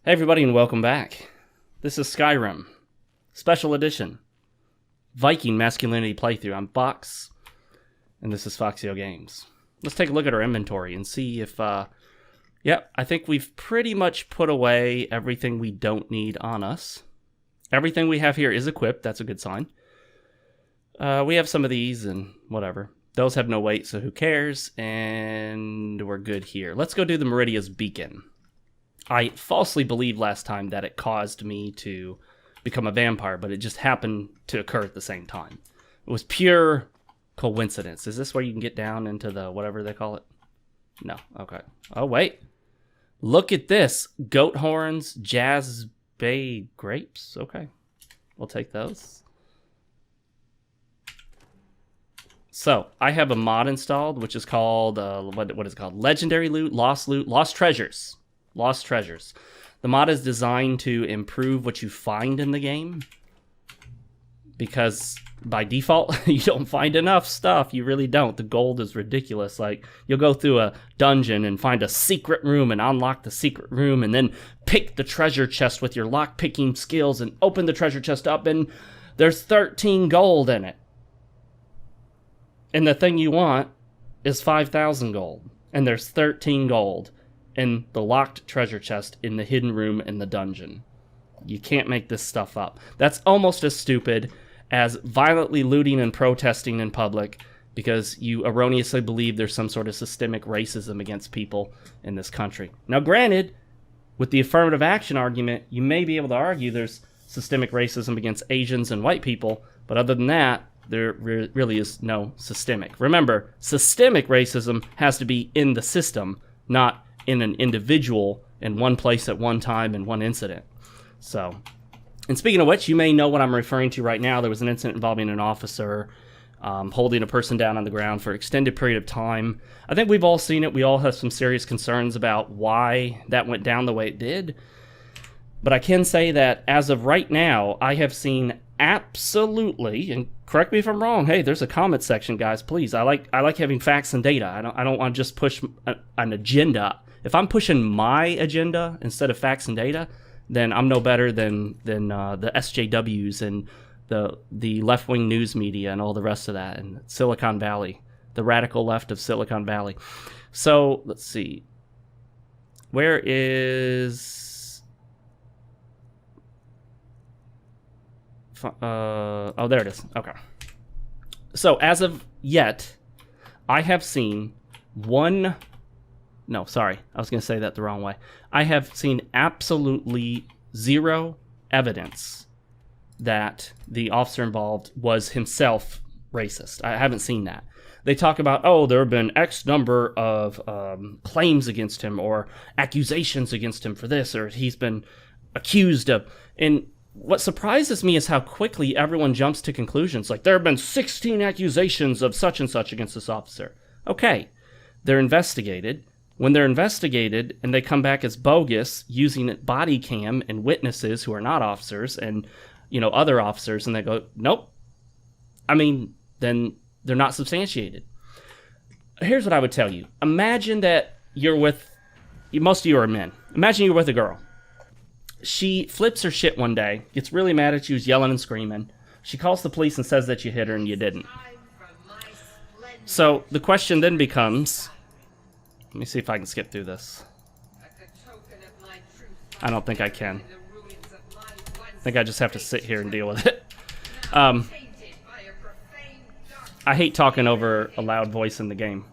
Hey everybody and welcome back. This is Skyrim, Special Edition, Viking Masculinity playthrough. I'm Fox, and this is FoxeoGames. Let's take a look at our inventory and see if, I think we've pretty much put away everything we don't need on us. Everything we have here is equipped, that's a good sign. We have some of these and whatever. Those have no weight, so who cares? And we're good here. Let's go do the Meridia's Beacon. I falsely believed last time that it caused me to become a vampire, but it just happened to occur at the same time. It was pure coincidence. Is this where you can get down into the whatever they call it? No. Okay. Oh, wait. Look at this. Goat horns, jazz bay grapes. Okay. We'll take those. So, I have a mod installed, which is called, what is it called? Legendary Loot, Lost Treasures. Lost Treasures. The mod is designed to improve what you find in the game, because by default, you don't find enough stuff. You really don't. The gold is ridiculous. Like, you'll go through a dungeon and find a secret room and unlock the secret room and then pick the treasure chest with your lock-picking skills and open the treasure chest up and there's 13 gold in it. And the thing you want is 5,000 gold. And there's 13 gold in the locked treasure chest in the hidden room in the dungeon. You can't make this stuff up. That's almost as stupid as violently looting and protesting in public because you erroneously believe there's some sort of systemic racism against people in this country. Now, granted, with the affirmative action argument, you may be able to argue there's systemic racism against Asians and white people, but other than that, there really is no systemic. Remember, systemic racism has to be in the system, not in an individual in one place at one time in one incident. So, and speaking of which, you may know what I'm referring to right now. There was an incident involving an officer holding a person down on the ground for an extended period of time. I think we've all seen it. We all have some serious concerns about why that went down the way it did. But I can say that as of right now, I have seen absolutely, and correct me if I'm wrong, hey, there's a comment section, guys, please. I like having facts and data. I don't want to just push an agenda. If I'm pushing my agenda instead of facts and data, then I'm no better than the SJWs and the left-wing news media and all the rest of that, and Silicon Valley, the radical left of Silicon Valley. So, let's see. Where is... oh, there it is. Okay. So, as of yet, I have seen one... No, sorry. I was going to say that the wrong way. I have seen absolutely zero evidence that the officer involved was himself racist. I haven't seen that. They talk about, oh, there have been X number of claims against him or accusations against him for this, or he's been accused of... And what surprises me is how quickly everyone jumps to conclusions. Like, there have been 16 accusations of such and such against this officer. Okay, they're investigated. When they're investigated and they come back as bogus using body cam and witnesses who are not officers and, you know, other officers, and they go, nope. I mean, then they're not substantiated. Here's what I would tell you. Imagine that you're with, most of you are men. Imagine you're with a girl. She flips her shit one day, gets really mad at you, is yelling and screaming. She calls the police and says that you hit her and you didn't. So the question then becomes... Let me see if I can skip through this. I don't think I can. I think I just have to sit here and deal with it. I hate talking over a loud voice in the game.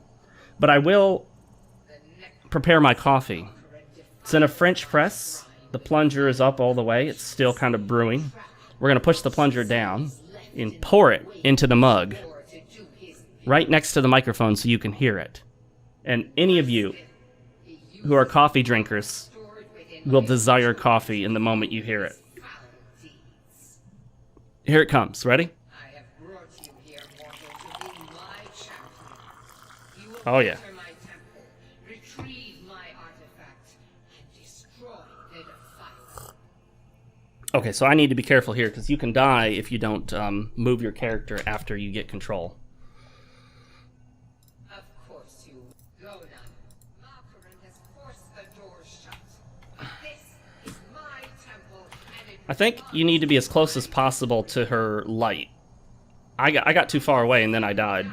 But I will prepare my coffee. It's in a French press. The plunger is up all the way. It's still kind of brewing. We're going to push the plunger down and pour it into the mug right next to the microphone so you can hear it. And any of you who are coffee drinkers will desire coffee in the moment you hear it. Here it comes. Ready? Oh, yeah. Okay, so I need to be careful here because you can die if you don't move your character after you get control. I think you need to be as close as possible to her light. I got too far away and then I died.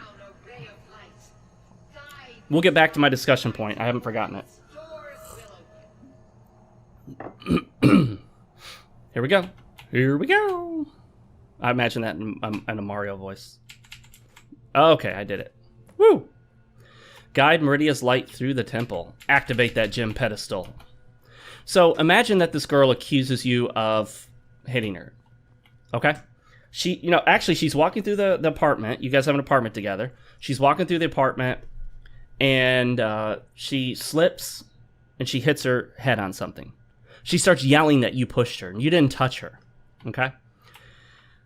We'll get back to my discussion point. I haven't forgotten it. Here we go. Here we go. I imagine that in a Mario voice. Okay, I did it. Woo! Guide Meridia's light through the temple. Activate that gem pedestal. So imagine that this girl accuses you of hitting her. Okay? Actually, she's walking through the apartment. You guys have an apartment together. She's walking through the apartment, and she slips, and she hits her head on something. She starts yelling that you pushed her, and you didn't touch her. Okay?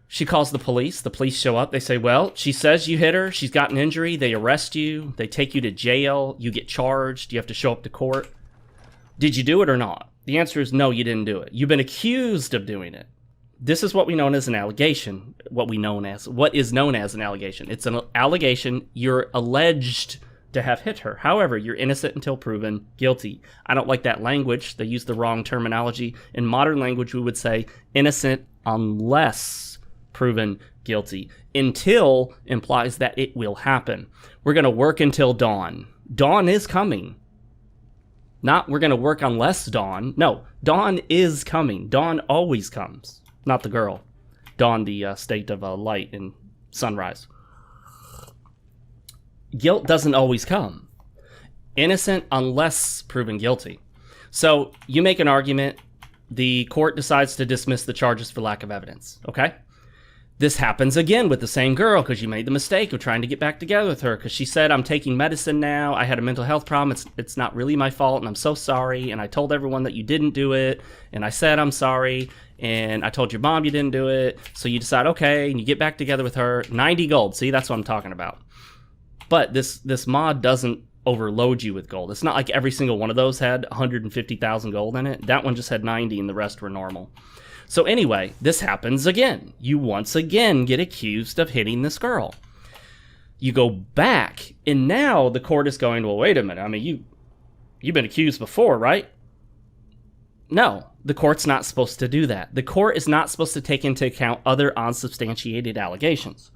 She calls the police. The police show up. They say, well, she says you hit her. She's got an injury. They arrest you. They take you to jail. You get charged. You have to show up to court. Did you do it or not? The answer is no, you didn't do it. You've been accused of doing it. This is what we know as an allegation. What is known as an allegation. It's an allegation. You're alleged to have hit her. However, you're innocent until proven guilty. I don't like that language. They use the wrong terminology. In modern language, we would say innocent unless proven guilty. Until implies that it will happen. We're going to work until dawn. Dawn is coming. Not we're going to work unless dawn. No, dawn is coming. Dawn always comes. Not the girl. Dawn, the state of light and sunrise. Guilt doesn't always come. Innocent unless proven guilty. So you make an argument. The court decides to dismiss the charges for lack of evidence. Okay? This happens again with the same girl because you made the mistake of trying to get back together with her because she said, I'm taking medicine now. I had a mental health problem. It's not really my fault, and I'm so sorry. And I told everyone that you didn't do it. And I said, I'm sorry. And I told your mom you didn't do it. So you decide, okay, and you get back together with her. 90 gold. See, that's what I'm talking about. But this mod doesn't overload you with gold. It's not like every single one of those had 150,000 gold in it. That one just had 90 and the rest were normal. So anyway, this happens again. You once again get accused of hitting this girl. You go back, and now the court is going, well, wait a minute. I mean, you've been accused before, right? No, the court's not supposed to do that. The court is not supposed to take into account other unsubstantiated allegations.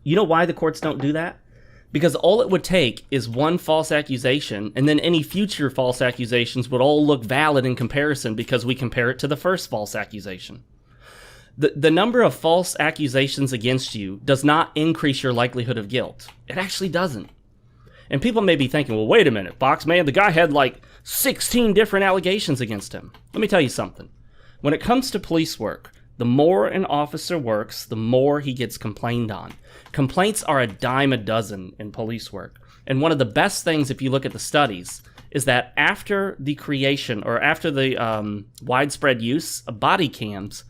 You know why the courts don't do that? Because all it would take is one false accusation, and then any future false accusations would all look valid in comparison because we compare it to the first false accusation. The number of false accusations against you does not increase your likelihood of guilt. It actually doesn't. And people may be thinking, well, wait a minute, Box Man, the guy had like 16 different allegations against him. Let me tell you something. When it comes to police work, the more an officer works, the more he gets complained on. Complaints are a dime a dozen in police work. And one of the best things, if you look at the studies, is that after the creation or after the widespread use of body cams,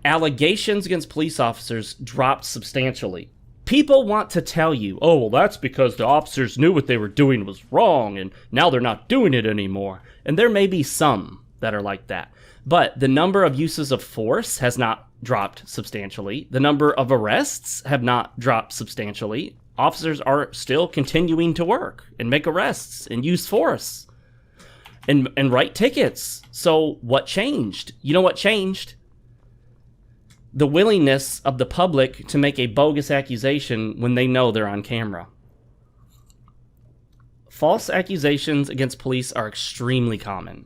allegations against police officers dropped substantially. People want to tell you, oh, well, that's because the officers knew what they were doing was wrong, and now they're not doing it anymore. And there may be some that are like that. But the number of uses of force has not dropped substantially. The number of arrests have not dropped substantially. Officers are still continuing to work and make arrests and use force and write tickets. So what changed? You know what changed? The willingness of the public to make a bogus accusation when they know they're on camera. False accusations against police are extremely common.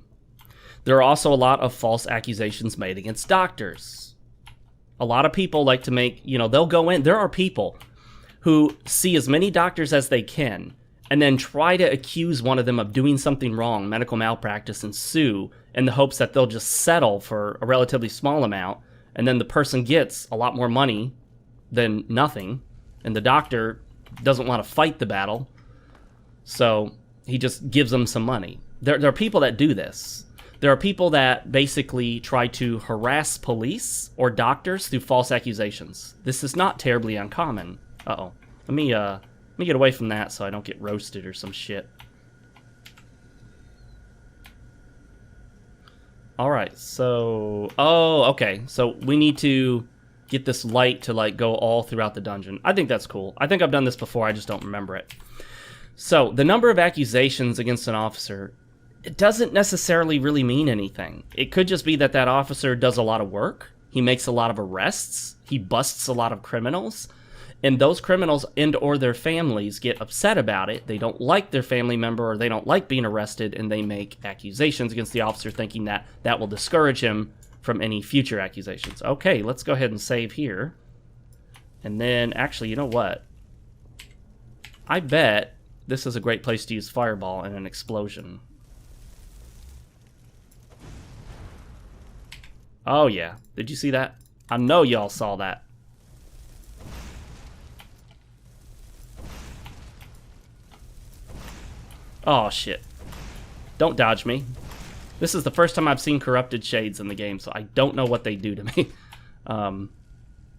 There are also a lot of false accusations made against doctors. A lot of people like to make, they'll go in. There are people who see as many doctors as they can and then try to accuse one of them of doing something wrong, medical malpractice, and sue in the hopes that they'll just settle for a relatively small amount. And then the person gets a lot more money than nothing. And the doctor doesn't want to fight the battle. So he just gives them some money. There are people that do this. There are people that basically try to harass police or doctors through false accusations. This is not terribly uncommon. Uh-oh. Let me get away from that so I don't get roasted or some shit. Alright, so... Oh, okay. So we need to get this light to, go all throughout the dungeon. I think that's cool. I think I've done this before, I just don't remember it. So, the number of accusations against an officer it doesn't necessarily really mean anything. It could just be that that officer does a lot of work. He makes a lot of arrests. He busts a lot of criminals. And those criminals and or their families get upset about it. They don't like their family member, or they don't like being arrested, and they make accusations against the officer thinking that that will discourage him from any future accusations. Okay, let's go ahead and save here. And then, actually, you know what? I bet this is a great place to use Fireball in an explosion. Oh, yeah. Did you see that? I know y'all saw that. Oh, shit. Don't dodge me. This is the first time I've seen corrupted shades in the game, so I don't know what they do to me.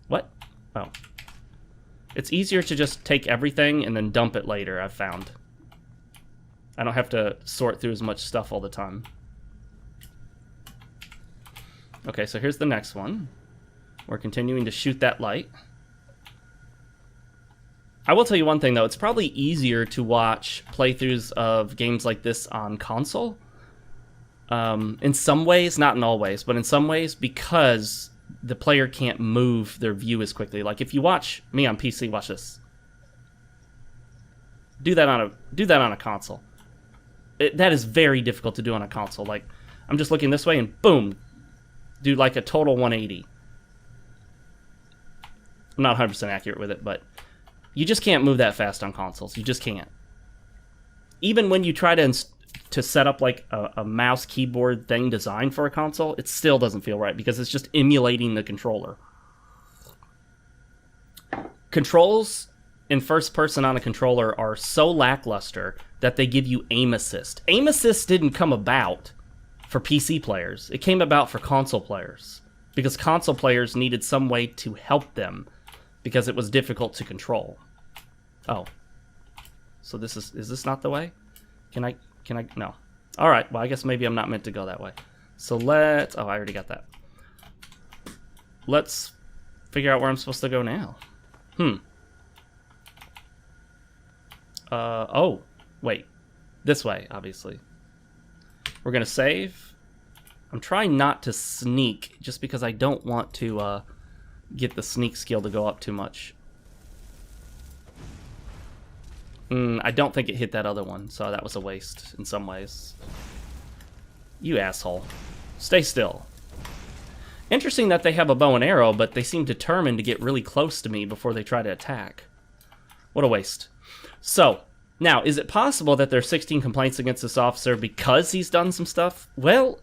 What? Oh. It's easier to just take everything and then dump it later, I've found. I don't have to sort through as much stuff all the time. Okay, so here's the next one. We're continuing to shoot that light. I will tell you one thing, though. It's probably easier to watch playthroughs of games like this on console. In some ways, not in all ways, but in some ways, because the player can't move their view as quickly. Like, if you watch me on PC, watch this. Do that on a console. That is very difficult to do on a console. Like, I'm just looking this way and boom, do like a total 180. I'm not 100% accurate with it, but you just can't move that fast on consoles. You just can't. Even when you try to set up like a mouse keyboard thing designed for a console, it still doesn't feel right because it's just emulating the controller. Controls in first person on a controller are so lackluster that they give you aim assist. Aim assist didn't come about for PC players. It came about for console players because console players needed some way to help them because it was difficult to control. Oh. So this is this not the way? Can I, no. All right, well, I guess maybe I'm not meant to go that way. So let's, oh, I already got that. Let's figure out where I'm supposed to go now. Oh, wait. This way, obviously. We're gonna save. I'm trying not to sneak, just because I don't want to, get the sneak skill to go up too much. I don't think it hit that other one, so that was a waste in some ways. You asshole. Stay still. Interesting that they have a bow and arrow, but they seem determined to get really close to me before they try to attack. What a waste. So, now, is it possible that there are 16 complaints against this officer because he's done some stuff? Well,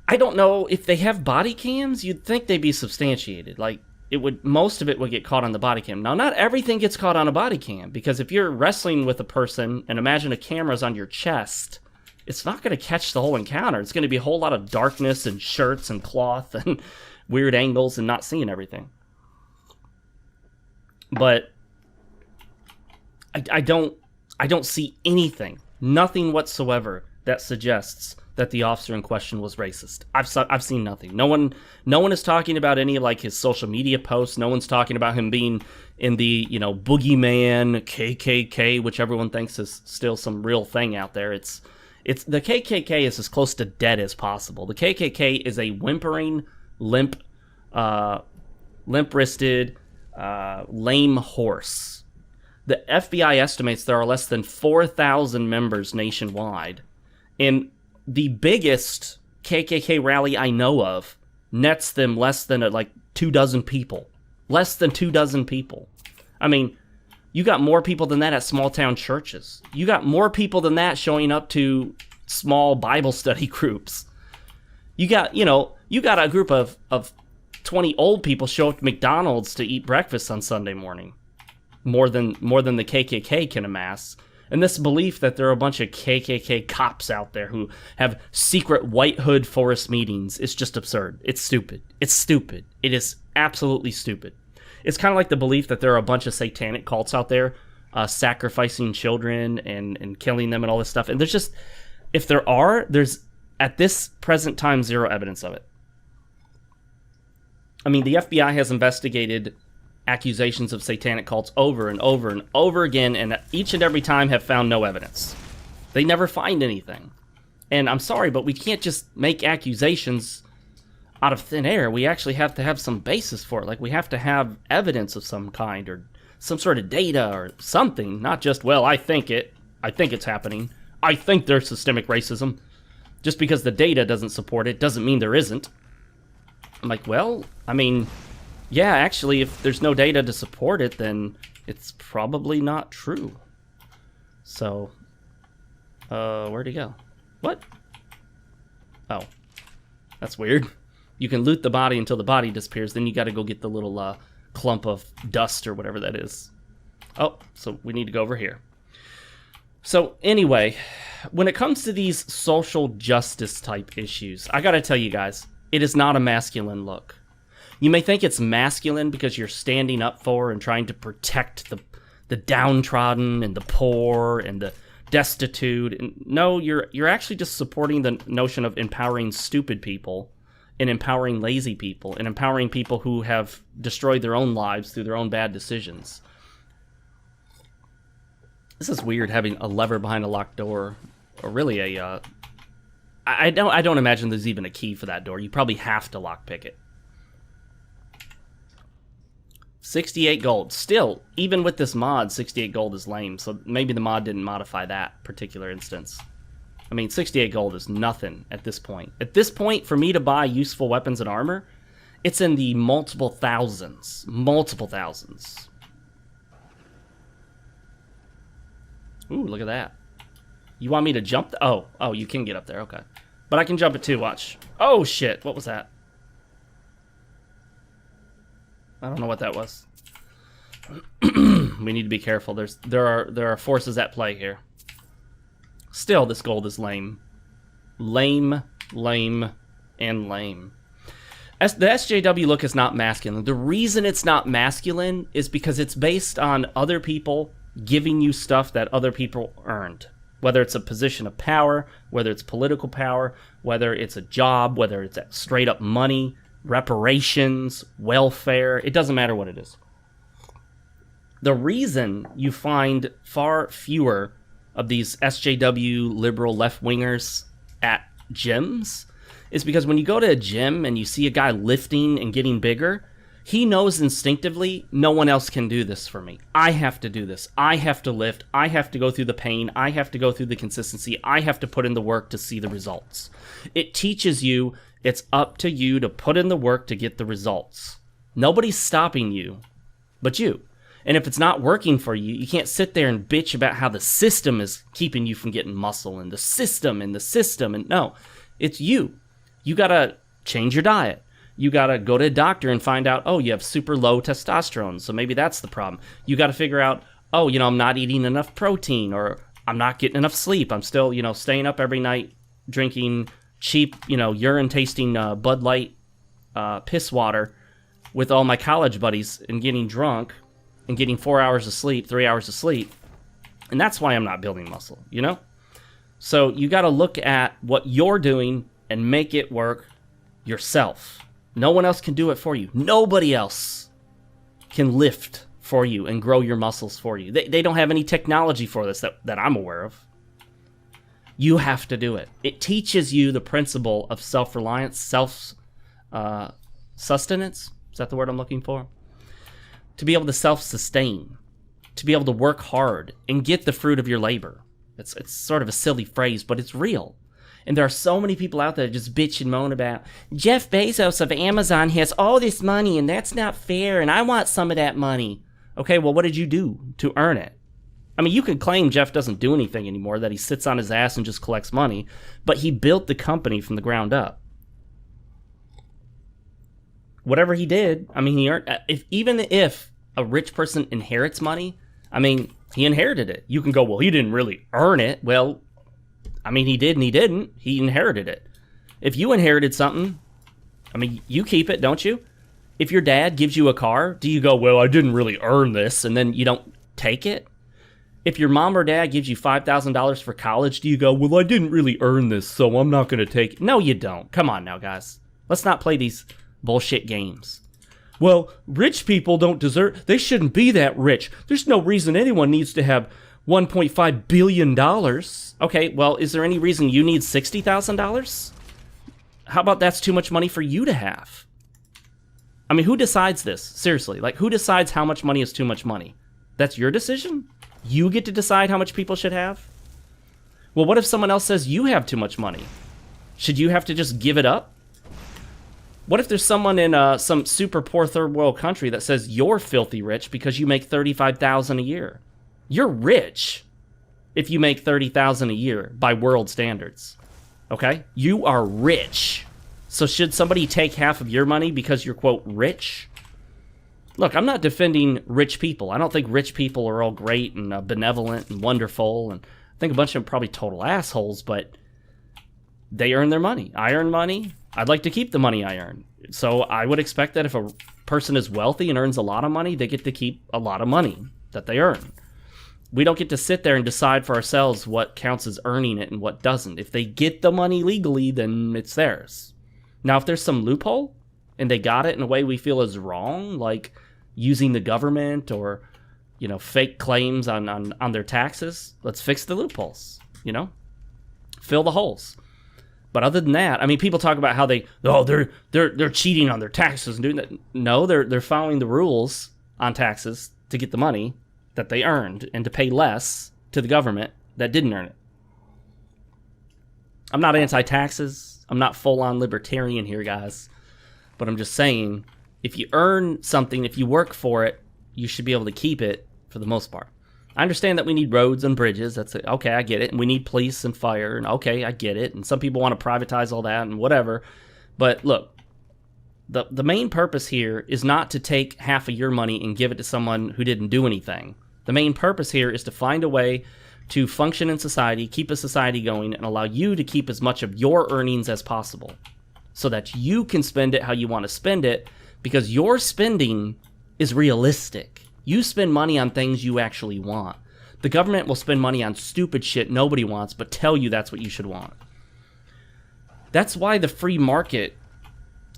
I don't know. If they have body cams, you'd think they'd be substantiated. Like, most of it would get caught on the body cam. Now, not everything gets caught on a body cam, because if you're wrestling with a person and imagine a camera's on your chest, it's not going to catch the whole encounter. It's going to be a whole lot of darkness and shirts and cloth and weird angles and not seeing everything. But I don't see anything, nothing whatsoever that suggests that the officer in question was racist. I've seen nothing. No one is talking about any of like his social media posts. No one's talking about him being in the, boogeyman, KKK, which everyone thinks is still some real thing out there. It's the KKK is as close to dead as possible. The KKK is a whimpering, limp-wristed, lame horse. The FBI estimates there are less than 4,000 members nationwide, and the biggest KKK rally I know of nets them less than 24 people. Less than 24 people. I mean, you got more people than that at small town churches. You got more people than that showing up to small Bible study groups. You got a group of 20 old people show up to McDonald's to eat breakfast on Sunday morning. More than the KKK can amass. And this belief that there are a bunch of KKK cops out there who have secret White Hood forest meetings is just absurd. It's stupid. It's stupid. It is absolutely stupid. It's kind of like the belief that there are a bunch of satanic cults out there sacrificing children and killing them and all this stuff. And if there are, there's, at this present time, zero evidence of it. I mean, the FBI has investigated accusations of satanic cults over and over and over again, and each and every time have found no evidence. They never find anything. And I'm sorry, but we can't just make accusations out of thin air. We actually have to have some basis for it. Like, we have to have evidence of some kind or some sort of data or something. Not just, well, I think it's happening. I think there's systemic racism. Just because the data doesn't support it doesn't mean there isn't. I'm like, well, I mean, yeah, actually, if there's no data to support it, then it's probably not true. So, where'd he go? What? Oh, that's weird. You can loot the body until the body disappears, then you gotta go get the little clump of dust or whatever that is. Oh, so we need to go over here. So anyway, when it comes to these social justice type issues, I gotta tell you guys, it is not a masculine look. You may think it's masculine because you're standing up for and trying to protect the downtrodden and the poor and the destitute. And no, you're actually just supporting the notion of empowering stupid people and empowering lazy people and empowering people who have destroyed their own lives through their own bad decisions. This is weird, having a lever behind a locked door, or really a I don't imagine there's even a key for that door. You probably have to lockpick it. 68 gold. Still, even with this mod, 68 gold is lame, so maybe the mod didn't modify that particular instance. I mean, 68 gold is nothing at this point. At this point, for me to buy useful weapons and armor, it's in the multiple thousands. Multiple thousands. Ooh, look at that. You want me to jump? Oh, you can get up there, okay. But I can jump it too, watch. Oh, shit, what was that? I don't know what that was. We need to be careful. There are forces at play here. Still, this gold is lame. Lame, lame, and lame. The SJW look is not masculine. The reason it's not masculine is because it's based on other people giving you stuff that other people earned. Whether it's a position of power, whether it's political power, whether it's a job, whether it's straight up money, reparations, welfare, it doesn't matter what it is. The reason you find far fewer of these SJW liberal left-wingers at gyms is because when you go to a gym and you see a guy lifting and getting bigger, he knows instinctively, no one else can do this for me. I have to do this. I have to lift. I have to go through the pain. I have to go through the consistency. I have to put in the work to see the results. It teaches you it's up to you to put in the work to get the results. Nobody's stopping you but you. And if it's not working for you, you can't sit there and bitch about how the system is keeping you from getting muscle and the system. And no, it's you. You gotta change your diet. You gotta go to a doctor and find out, oh, you have super low testosterone, so maybe that's the problem. You gotta figure out, oh, I'm not eating enough protein, or I'm not getting enough sleep. I'm still, staying up every night, drinking cheap, urine-tasting Bud Light piss water with all my college buddies and getting drunk and getting 4 hours of sleep, 3 hours of sleep. And that's why I'm not building muscle, So you gotta look at what you're doing and make it work yourself. No one else can do it for you. Nobody else can lift for you and grow your muscles for you. They don't have any technology for this that I'm aware of. You have to do it. It teaches you the principle of self-reliance, self-sustenance. Is that the word I'm looking for? To be able to self-sustain, to be able to work hard and get the fruit of your labor. It's sort of a silly phrase, but it's real. And there are so many people out there that just bitch and moan about, Jeff Bezos of Amazon has all this money and that's not fair and I want some of that money. Okay, well, what did you do to earn it? I mean, you can claim Jeff doesn't do anything anymore, that he sits on his ass and just collects money, but he built the company from the ground up. Whatever he did, I mean, he earned, even if a rich person inherits money, I mean, he inherited it. You can go, well, he didn't really earn it. Well, I mean, he did and he didn't. He inherited it. If you inherited something, I mean, you keep it, don't you? If your dad gives you a car, do you go, well, I didn't really earn this, and then you don't take it? If your mom or dad gives you $5,000 for college, do you go, well, I didn't really earn this, so I'm not going to take it? No, you don't. Come on now, guys. Let's not play these bullshit games. Well, rich people don't deserve, they shouldn't be that rich. There's no reason anyone needs to have $1.5 billion. Okay, well, is there any reason you need $60,000? How about that's too much money for you to have? I mean, who decides this? Seriously, like, who decides how much money is too much money? That's your decision? You get to decide how much people should have? Well, what if someone else says you have too much money? Should you have to just give it up? What if there's someone in some super poor third world country that says you're filthy rich because you make $35,000 a year? You're rich if you make $30,000 a year by world standards. Okay? You are rich. So should somebody take half of your money because you're, quote, rich? Look, I'm not defending rich people. I don't think rich people are all great and benevolent and wonderful. And I think a bunch of them are probably total assholes, but they earn their money. I earn money. I'd like to keep the money I earn. So I would expect that if a person is wealthy and earns a lot of money, they get to keep a lot of money that they earn. We don't get to sit there and decide for ourselves what counts as earning it and what doesn't. If they get the money legally, then it's theirs. Now, if there's some loophole and they got it in a way we feel is wrong, like using the government or, you know, fake claims on their taxes, let's fix the loopholes, you know? Fill the holes. But other than that, I mean, people talk about how they're cheating on their taxes and doing that. No, they're following the rules on taxes to get the money that they earned and to pay less to the government that didn't earn it. I'm not anti-taxes. I'm not full-on libertarian here, guys. But I'm just saying, if you earn something, if you work for it, you should be able to keep it for the most part. I understand that we need roads and bridges. That's it. Okay, I get it. And we need police and fire. And okay, I get it. And some people want to privatize all that and whatever. But look, the main purpose here is not to take half of your money and give it to someone who didn't do anything. The main purpose here is to find a way to function in society, keep a society going, and allow you to keep as much of your earnings as possible so that you can spend it how you want to spend it, because your spending is realistic. You spend money on things you actually want. The government will spend money on stupid shit nobody wants, but tell you that's what you should want. That's why the free market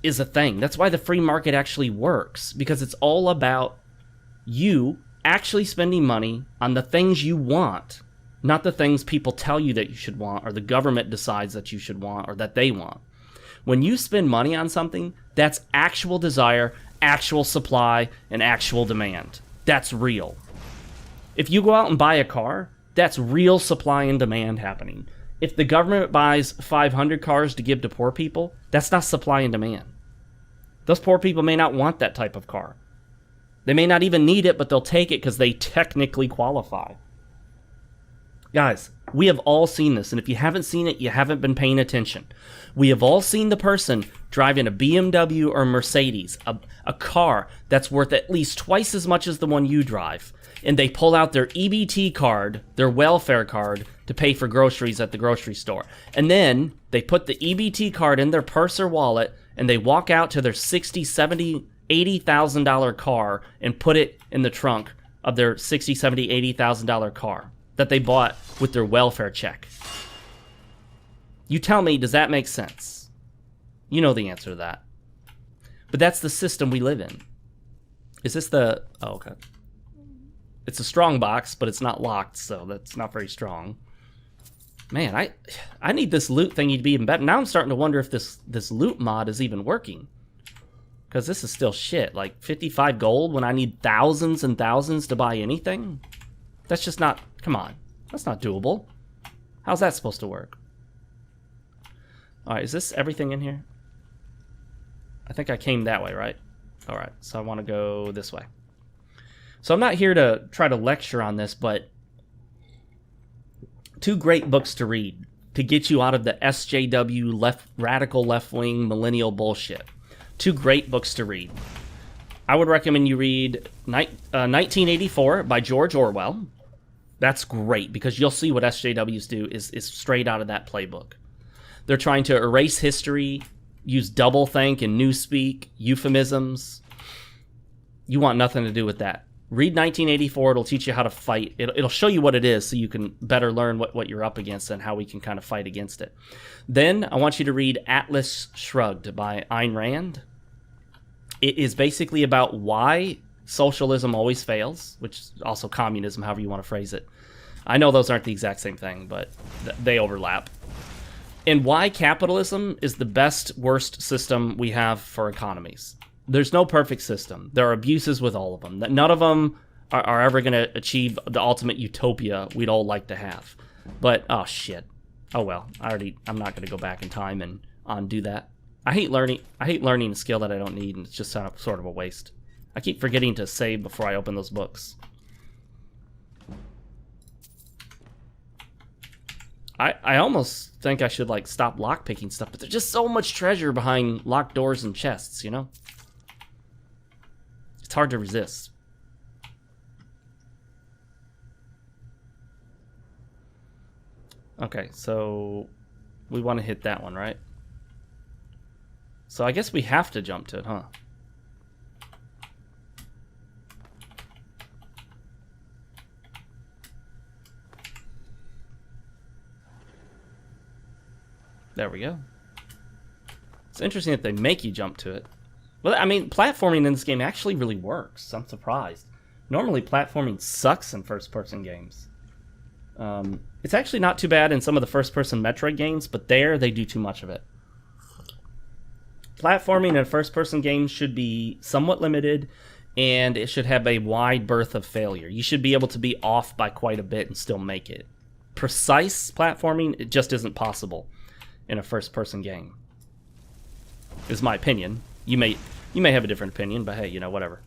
is a thing. That's why the free market actually works, because it's all about you actually spending money on the things you want, not the things people tell you that you should want or the government decides that you should want or that they want. When you spend money on something, that's actual desire, actual supply, and actual demand. That's real. If you go out and buy a car, that's real supply and demand happening. If the government buys 500 cars to give to poor people, that's not supply and demand. Those poor people may not want that type of car. They may not even need it, but they'll take it because they technically qualify. Guys, we have all seen this, and if you haven't seen it, you haven't been paying attention. We have all seen the person driving a BMW or Mercedes, a car that's worth at least twice as much as the one you drive, and they pull out their EBT card, their welfare card, to pay for groceries at the grocery store. And then they put the EBT card in their purse or wallet, and they walk out to their $60,000, $70,000, $80,000 car and put it in the trunk of their $60,000, $70,000, $80,000 car that they bought with their welfare check. You tell me, does that make sense? You know the answer to that. But that's the system we live in. Is this the... Oh, okay. It's a strong box, but it's not locked, so that's not very strong. Man, I need this loot thingy to be even better. Now I'm starting to wonder if this loot mod is even working. Because this is still shit. Like, 55 gold when I need thousands and thousands to buy anything? That's just not... Come on. That's not doable. How's that supposed to work? Alright, is this everything in here? I think I came that way, right? Alright, so I want to go this way. So I'm not here to try to lecture on this, but... 2 great books to read to get you out of the SJW radical left-wing millennial bullshit. 2 great books to read. I would recommend you read 1984 by George Orwell. That's great, because you'll see what SJWs do is straight out of that playbook. They're trying to erase history, use doublethink and newspeak, euphemisms. You want nothing to do with that. Read 1984. It'll teach you how to fight. It'll show you what it is so you can better learn what you're up against and how we can kind of fight against it. Then I want you to read Atlas Shrugged by Ayn Rand. It is basically about why socialism always fails, which is also communism, however you want to phrase it. I know those aren't the exact same thing, but they overlap. And why capitalism is the best, worst system we have for economies. There's no perfect system. There are abuses with all of them. None of them are ever going to achieve the ultimate utopia we'd all like to have. But, oh shit. Oh well, I'm not going to go back in time and undo that. I hate learning a skill that I don't need, and it's just sort of a waste. I keep forgetting to save before I open those books. I almost think I should, like, stop lockpicking stuff, but there's just so much treasure behind locked doors and chests, you know? It's hard to resist. Okay, so we want to hit that one, right? So I guess we have to jump to it, huh? There we go. It's interesting that they make you jump to it. Well, I mean, platforming in this game actually really works. I'm surprised. Normally, platforming sucks in first-person games. It's actually not too bad in some of the first-person Metroid games, but there, they do too much of it. Platforming in first-person games should be somewhat limited, and it should have a wide berth of failure. You should be able to be off by quite a bit and still make it. Precise platforming, it just isn't possible in a first-person game. Is my opinion. You may have a different opinion, but hey, you know, whatever.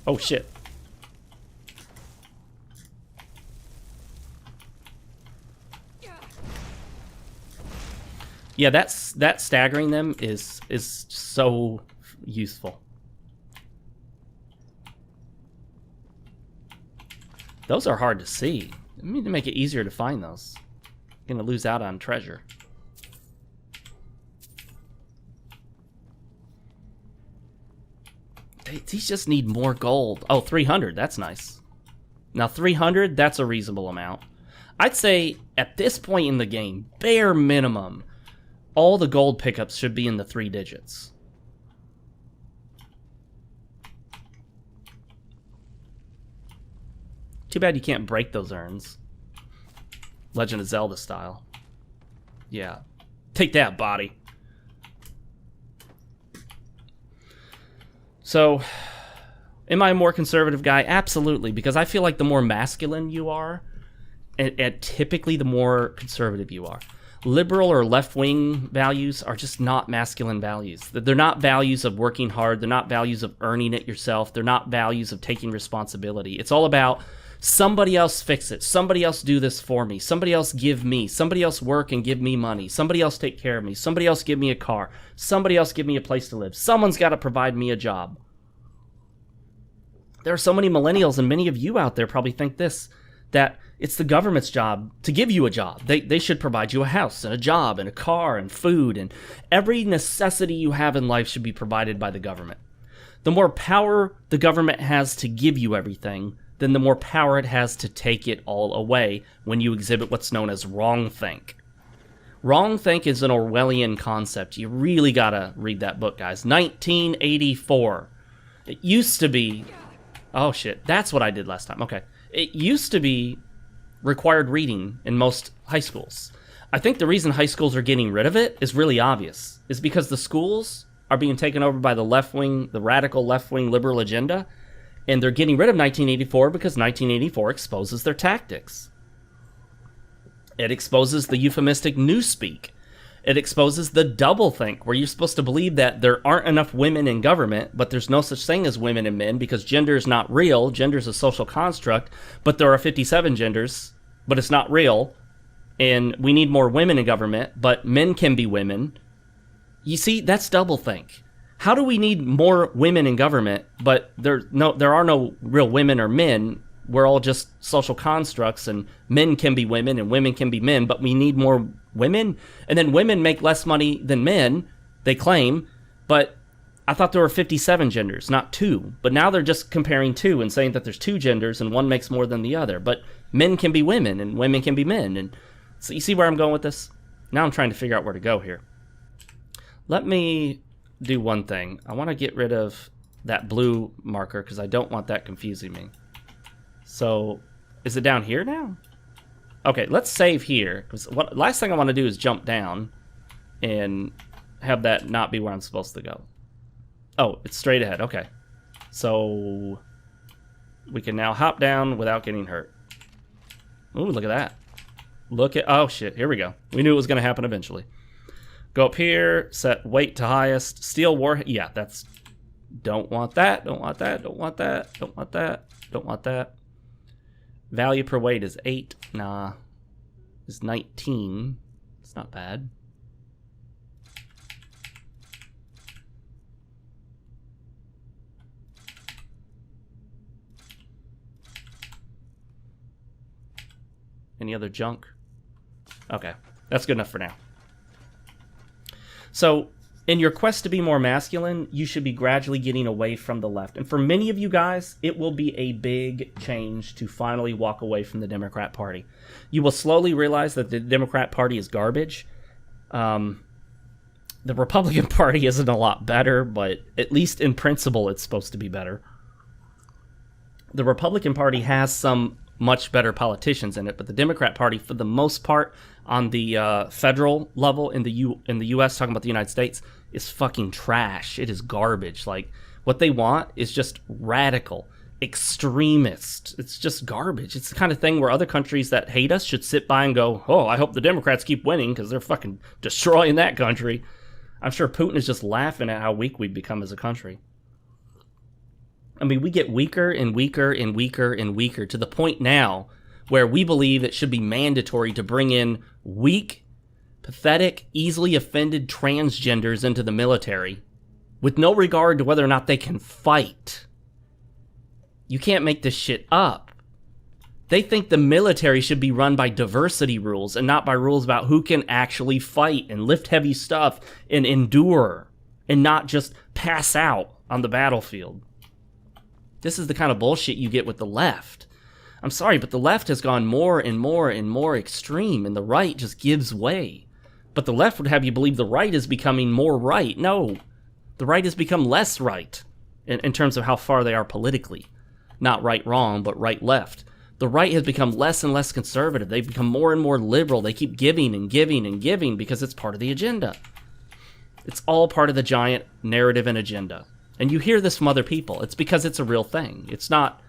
Oh shit. Yeah, that staggering them is so useful. Those are hard to see. I need to make it easier to find those. I'm gonna lose out on treasure. These just need more gold. Oh, 300, that's nice. Now 300, that's a reasonable amount. I'd say at this point in the game, bare minimum, all the gold pickups should be in the 3 digits. Too bad you can't break those urns. Legend of Zelda style. Yeah. Take that, body. So, am I a more conservative guy? Absolutely, because I feel like the more masculine you are, and typically the more conservative you are. Liberal or left-wing values are just not masculine values. They're not values of working hard. They're not values of earning it yourself. They're not values of taking responsibility. It's all about somebody else fix it. Somebody else do this for me. Somebody else give me. Somebody else work and give me money. Somebody else take care of me. Somebody else give me a car. Somebody else give me a place to live. Someone's got to provide me a job. There are so many millennials, and many of you out there probably think this, that it's the government's job to give you a job. They should provide you a house and a job and a car and food, and every necessity you have in life should be provided by the government. The more power the government has to give you everything, then the more power it has to take it all away when you exhibit what's known as wrongthink. Wrongthink is an Orwellian concept. You really gotta read that book, guys. 1984. It used to be... Oh shit, that's what I did last time. Okay. It used to be required reading in most high schools. I think the reason high schools are getting rid of it is really obvious. Is because the schools are being taken over by the left-wing, the radical left-wing liberal agenda, and they're getting rid of 1984 because 1984 exposes their tactics. It exposes the euphemistic newspeak. It exposes the doublethink, where you're supposed to believe that there aren't enough women in government, but there's no such thing as women and men because gender is not real. Gender is a social construct, but there are 57 genders, but it's not real. And we need more women in government, but men can be women. You see, that's doublethink. How do we need more women in government, but there are no real women or men? We're all just social constructs, and men can be women and women can be men, but we need more women? And then women make less money than men, they claim, but I thought there were 57 genders, not 2. But now they're just comparing 2 and saying that there's 2 genders and one makes more than the other. But men can be women and women can be men. And so you see where I'm going with this? Now I'm trying to figure out where to go here. Let me do one thing. I want to get rid of that blue marker because I don't want that confusing me. So Is it down here now? Okay, let's save here. Because last thing I want to do is jump down and have that not be where I'm supposed to go. Oh, it's straight ahead. Okay. So we can now hop down without getting hurt. Ooh, look at that. Look at... Oh, shit. Here we go. We knew it was going to happen eventually. Go up here. Set weight to highest. Steel war... Yeah, that's... Don't want that. Don't want that. Don't want that. Don't want that. Don't want that. Value per weight is 8. Nah. It's 19. It's not bad. Any other junk? Okay, that's good enough for now. So, in your quest to be more masculine, you should be gradually getting away from the left. And for many of you guys, it will be a big change to finally walk away from the Democrat Party. You will slowly realize that the Democrat Party is garbage. The Republican Party isn't a lot better, but at least in principle, it's supposed to be better. The Republican Party has some much better politicians in it, but the Democrat Party, for the most part, on the federal level in the U.S., talking about the United States, is fucking trash. It is garbage. Like, what they want is just radical, extremist. It's just garbage. It's the kind of thing where other countries that hate us should sit by and go, oh, I hope the Democrats keep winning because they're fucking destroying that country. I'm sure Putin is just laughing at how weak we've become as a country. I mean, we get weaker and weaker and weaker and weaker to the point now where we believe it should be mandatory to bring in weak, pathetic, easily offended transgenders into the military with no regard to whether or not they can fight. You can't make this shit up. They think the military should be run by diversity rules and not by rules about who can actually fight and lift heavy stuff and endure and not just pass out on the battlefield. This is the kind of bullshit you get with the left. I'm sorry, but the left has gone more and more and more extreme, and the right just gives way. But the left would have you believe the right is becoming more right. No, the right has become less right in terms of how far they are politically. Not right-wrong, but right-left. The right has become less and less conservative. They've become more and more liberal. They keep giving and giving and giving because it's part of the agenda. It's all part of the giant narrative and agenda. And you hear this from other people. It's because it's a real thing. It's not,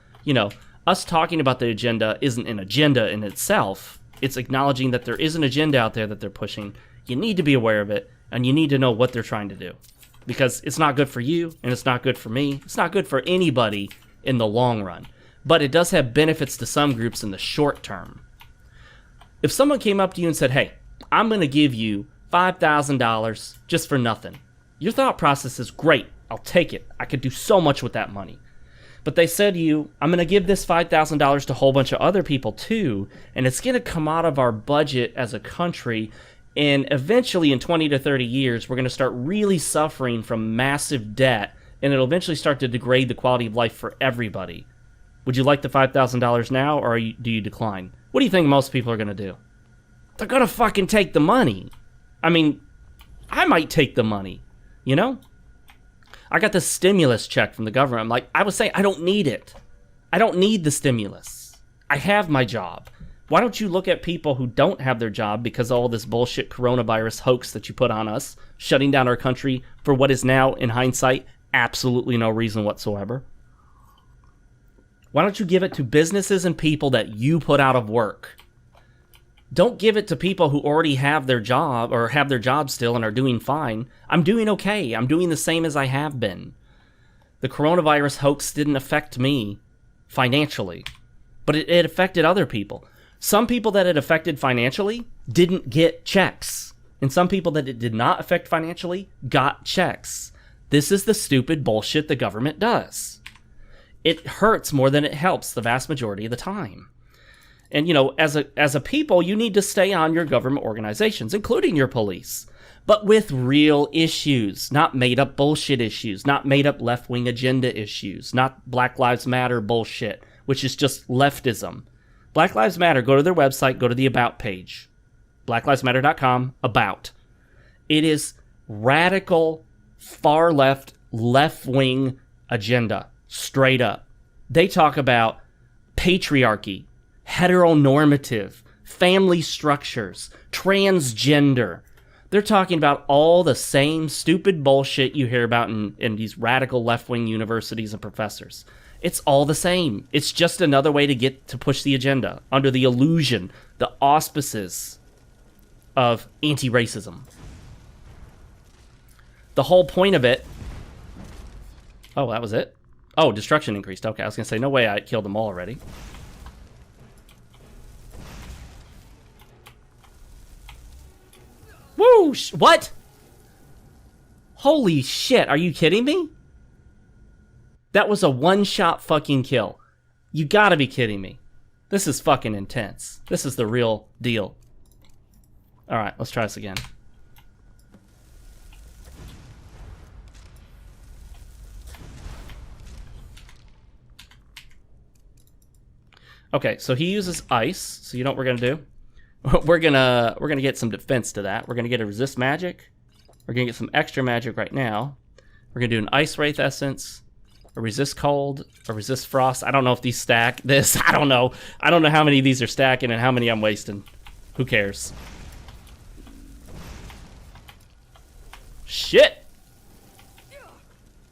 us talking about the agenda isn't an agenda in itself. It's acknowledging that there is an agenda out there that they're pushing. You need to be aware of it, and you need to know what they're trying to do. Because it's not good for you, and it's not good for me. It's not good for anybody in the long run. But it does have benefits to some groups in the short term. If someone came up to you and said, hey, I'm going to give you $5,000 just for nothing, your thought process is great. I'll take it. I could do so much with that money. But they said to you, I'm going to give this $5,000 to a whole bunch of other people too, and it's going to come out of our budget as a country, and eventually in 20 to 30 years, we're going to start really suffering from massive debt, and it'll eventually start to degrade the quality of life for everybody. Would you like the $5,000 now, or do you decline? What do you think most people are going to do? They're going to fucking take the money. I mean, I might take the money, I got the stimulus check from the government. I'm like, I was saying, I don't need it. I don't need the stimulus. I have my job. Why don't you look at people who don't have their job because of all this bullshit coronavirus hoax that you put on us, shutting down our country for what is now, in hindsight, absolutely no reason whatsoever? Why don't you give it to businesses and people that you put out of work? Don't give it to people who already have their job or have their job still and are doing fine. I'm doing okay. I'm doing the same as I have been. The coronavirus hoax didn't affect me financially, but it affected other people. Some people that it affected financially didn't get checks, and some people that it did not affect financially got checks. This is the stupid bullshit the government does. It hurts more than it helps the vast majority of the time. And, as a people, you need to stay on your government organizations, including your police, but with real issues, not made-up bullshit issues, not made-up left-wing agenda issues, not Black Lives Matter bullshit, which is just leftism. Black Lives Matter, go to their website, go to the About page, blacklivesmatter.com, About. It is radical, far-left, left-wing agenda, straight up. They talk about patriarchy, heteronormative, family structures, transgender. They're talking about all the same stupid bullshit you hear about in these radical left-wing universities and professors. It's all the same. It's just another way to push the agenda under the illusion, the auspices of anti-racism. The whole point of it... Oh, that was it? Oh, destruction increased. Okay, I was going to say, no way I killed them all already. Woo! What? Holy shit, are you kidding me? That was a one-shot fucking kill. You gotta be kidding me. This is fucking intense. This is the real deal. Alright, let's try this again. Okay, so he uses ice. So you know what we're gonna do? We're gonna get some defense to that. We're gonna get a resist magic. We're gonna get some extra magic right now. We're gonna do an ice wraith essence, a resist cold, a resist frost. I don't know if these stack this. I don't know. I don't know how many of these are stacking and how many I'm wasting. Who cares? Shit!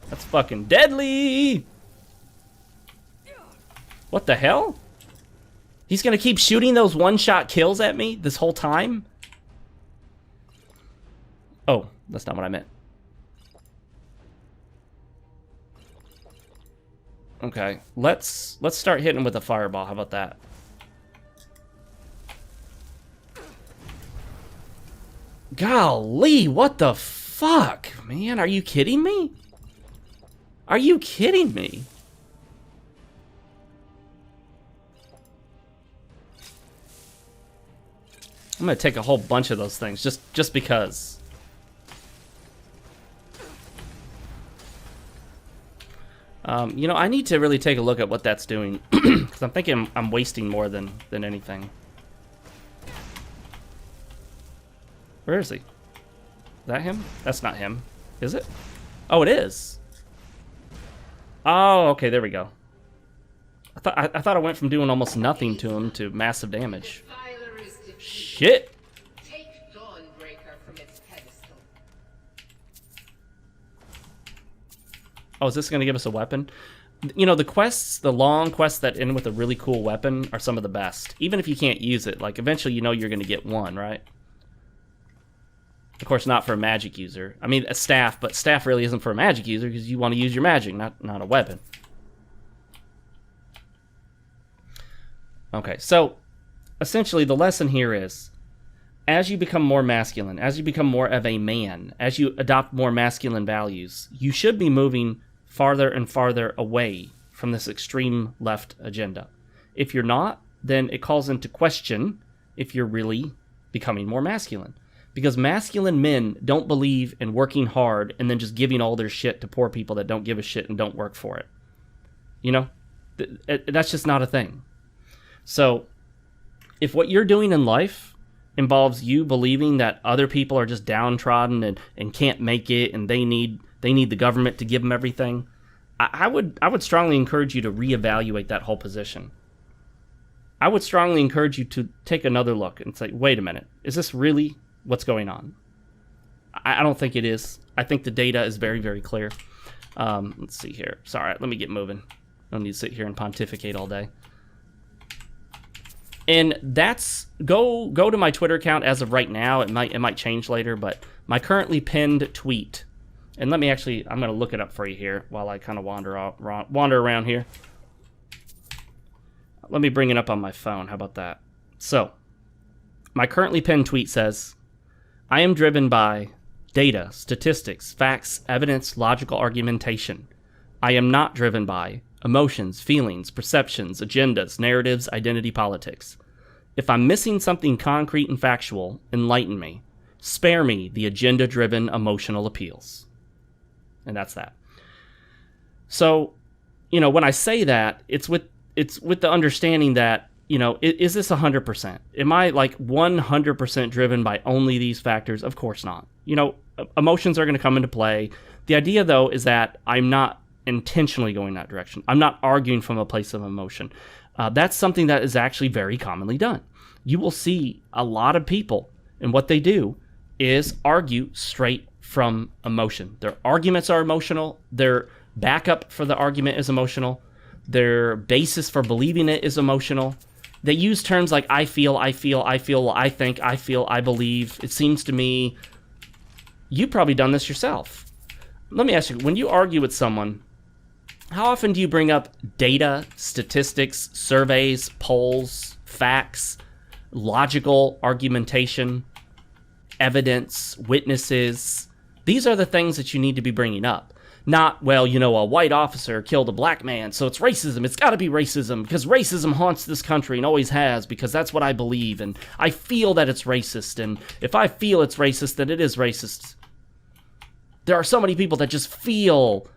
That's fucking deadly! What the hell? He's gonna keep shooting those one-shot kills at me this whole time? Oh, that's not what I meant. Okay, let's start hitting with a fireball. How about that? Golly, what the fuck, man? Are you kidding me? Are you kidding me? I'm gonna take a whole bunch of those things just because. You know, I need to really take a look at what that's doing because I'm thinking I'm wasting more than anything. Where is he? Is that him? That's not him. Is it? Oh, it is. Oh, okay, there we go. I thought I went from doing almost nothing to him to massive damage. Shit! Take Dawnbreaker from its pedestal. Oh, is this going to give us a weapon? You know, the quests, the long quests that end with a really cool weapon are some of the best. Even if you can't use it, like, eventually you know you're going to get one, right? Of course, not for a magic user. I mean, a staff, but staff really isn't for a magic user because you want to use your magic, not a weapon. Okay, so essentially the lesson here is, as you become more masculine, as you become more of a man, as you adopt more masculine values, you should be moving farther and farther away from this extreme left agenda. If you're not, then it calls into question if you're really becoming more masculine. Because masculine men don't believe in working hard and then just giving all their shit to poor people that don't give a shit and don't work for it. You know? That's just not a thing. So, if what you're doing in life involves you believing that other people are just downtrodden and can't make it and they need the government to give them everything, I would strongly encourage you to reevaluate that whole position. I would strongly encourage you to take another look and say, wait a minute, is this really what's going on? I don't think it is. I think the data is very, very clear. Let's see here. Sorry, let me get moving. I don't need to sit here and pontificate all day. And that's go to my Twitter account as of right now. It might change later, but my currently pinned tweet. And let me actually, I'm going to look it up for you here while I kind of wander around here. Let me bring it up on my phone. How about that? So, my currently pinned tweet says, I am driven by data, statistics, facts, evidence, logical argumentation. I am not driven by emotions, feelings, perceptions, agendas, narratives, identity politics. If I'm missing something concrete and factual, enlighten me. Spare me the agenda-driven emotional appeals. And that's that. So, you know, when I say that, it's with the understanding that, you know, is this 100%? Am I like 100% driven by only these factors? Of course not. You know, emotions are going to come into play. The idea, though, is that I'm not intentionally going that direction. I'm not arguing from a place of emotion. That's something that is actually very commonly done. You will see a lot of people, and what they do is argue straight from emotion. Their arguments are emotional. Their backup for the argument is emotional. Their basis for believing it is emotional. They use terms like I feel, I feel, I feel, I think, I feel, I believe. It seems to me. You've probably done this yourself. Let me ask you, when you argue with someone, how often do you bring up data, statistics, surveys, polls, facts, logical argumentation, evidence, witnesses? These are the things that you need to be bringing up. Not, well, you know, a white officer killed a black man, so it's racism. It's got to be racism, because racism haunts this country and always has, because that's what I believe, and I feel that it's racist, and if I feel it's racist, then it is racist. There are so many people that just feel,